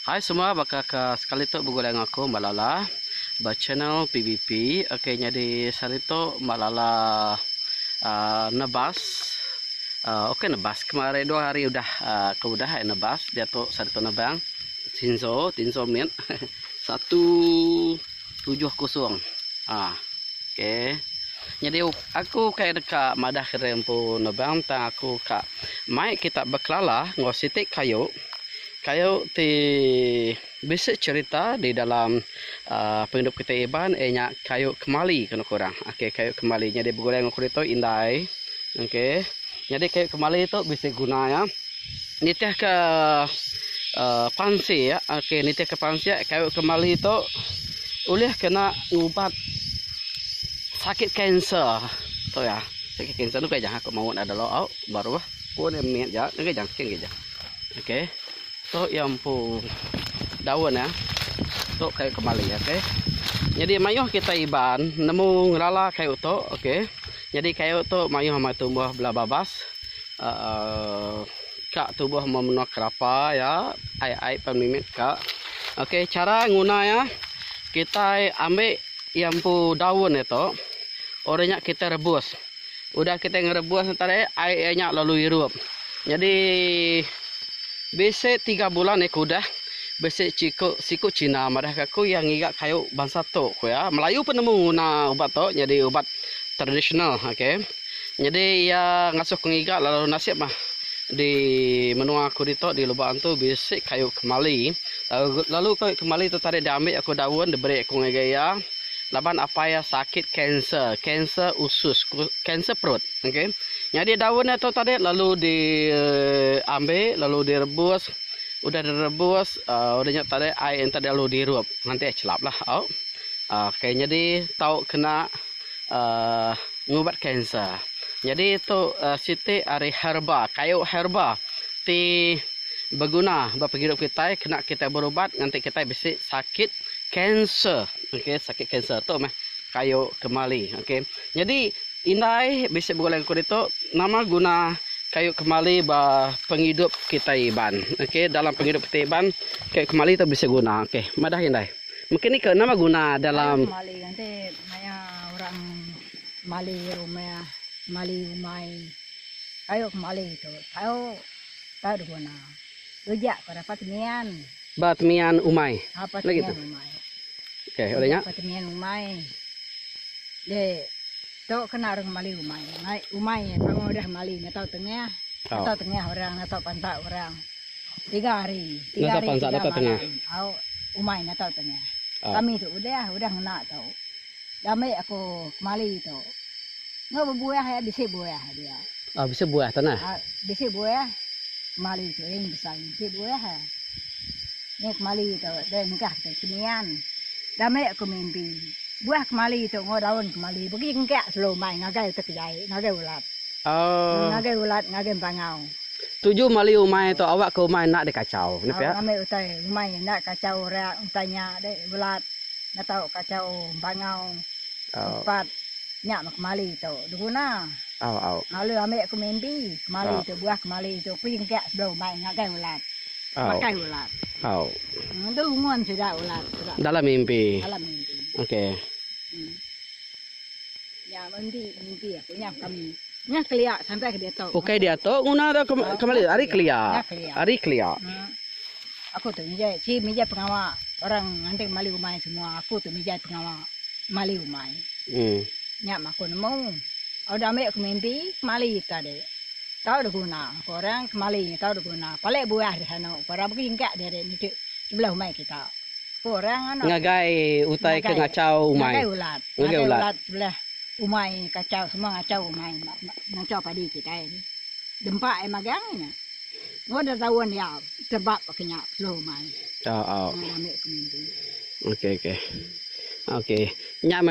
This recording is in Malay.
Hai semua, bakal sekali tu bergulai dengan aku Mbak Lala channel PBP. Okey, jadi hari tu Mbak Lala nebas. Okey, nebas kemarin 2 hari udah aku udah nebas. Dia tu hari tu nebang Tinzo Mint 170. Okey. Jadi aku kayak dekat madah kerem pun nebang tang aku kak mai kita berkelala ngositik kayu ti bisa cerita di dalam penghidup kita iban nya kayu kemali kena kurang. Okey, kayu kemali jadi bergulai dengan itu indai. Okey. Jadi kayu kemali itu bisa guna ya. Nitih ke pansi ya. Okey, nitih ke pansi ya. Kayu kemali itu boleh kena ubat sakit kanser. Tu ya. Sakit kanser tu kayak jangan aku mau ada lo baru pun emet ya. Kayak jangan kayak jangan. Okey. Tu yang pu daun ya. Tu kayu kembali ya, okey. Jadi mayuh kita iban nemu ngelala kayu tu, okey. Jadi kayu tu mayuh sama tumbuh belah babas. Kak tumbuh memenuh kelapa ya. Ai pemimit kak. Okey, cara guna ya. Kita ambil yang pu daun itu. Orangnya kita rebus. Udah kita ngerebus ntar airnya lalu hirup. Jadi bisa 3 bulan aku udah bisa siku Cina mereka aku yang igak kayu bangsa tu ya. Melayu pun nemu guna ubat tu jadi ubat tradisional, okey. Jadi ya ngasuh ngigak lalu nasib mah di menua aku itu di lubang tu bisa kayu kemali. Lalu kayu kemali tu tadi diambil aku daun diberi aku ngigaya. Laban apa ya sakit kanser usus, kanser perut, okey. Jadi daunnya tu tadi lalu diambil, lalu direbus, udah direbus, udahnya tadi air yang tadi lalu dirup, nanti celap lah. Okey, jadi tahu kena ngubat kanser. Jadi itu siti ari herba, kayu herba, ti berguna bagi hidup kita, kena kita berubat, nanti kita bisa sakit kanser. Okey, sakit kanser tu mah kayu kemali. Okey. Jadi indai bisa bergulai itu nama guna kayu kemali bah penghidup kita iban. Okey, dalam penghidup kita iban kayu kemali itu bisa guna. Okey, madah indai. Mungkin ini ke nama guna dalam kayu kemali nanti maya orang mali rumah mali umai kayu kemali itu tahu guna. Rujak pada patmian. batmian umai. Apa Lagi tu. umai? Okey, olehnya. Patmian umai. De tu kena orang mali umai. Umai kalau udah mali nggak tengah. Nggak tengah orang, nggak pantak orang. 3 hari. 3 hari. Nggak tengah. Umai nggak tengah. Kami tu udah ngena tahu. Damai aku mali itu. Nggak berbuah ya bisa buah dia. Bisa buah tanah. Bisa buah. Mali itu yang besar. Bisa buah ya. Ini kemali itu, dan nikah kekinian. Damai aku mimpi. Buah kemali itu, daun kemali. Pergi ngekak slow main, ngagai terkejai, ngagai ulat. Ngagai ulat, ngagai bangau. Tujuh mali umai itu awak ke umai nak dikacau. Ni pihak. Ramai utai, umai nak kacau orang, utanya dek ulat. Nak tahu kacau bangau. Empat, nyak kemali itu. Duguna. Lalu ramai aku mimpi. Kemali itu, buah kemali itu. Pergi ngekak slow main, ngagai ulat. Pakai ulat. Itu hubungan sudah ulat. Dalam mimpi. Dalam mimpi. Okey. Ya mimpi aku nya kami. Nya kelia sampai ke dia tahu. Okey dia tu guna ada kembali hari kelia. Hari kelia. Aku tu meja meja pengawal orang nanti mali umai semua. Aku tu meja pengawal mali umai. Nya aku nemu. Ada ambil aku mimpi mali tadi. Tahu dah guna. Orang kemali tahu dah guna. Paling buah di sana. Orang pergi ingkat dari ni sebelah umai kita. Orang ngagai utai ke ngacau umai. Ngagai ulat sebelah umai kacau semua ngacau umai. Ngacau padi kita ini. Dempak magang ni. Ngoda tahuan dia sebab pakainya slow umai. Ambil kemimpi. Okey. Okey. Nya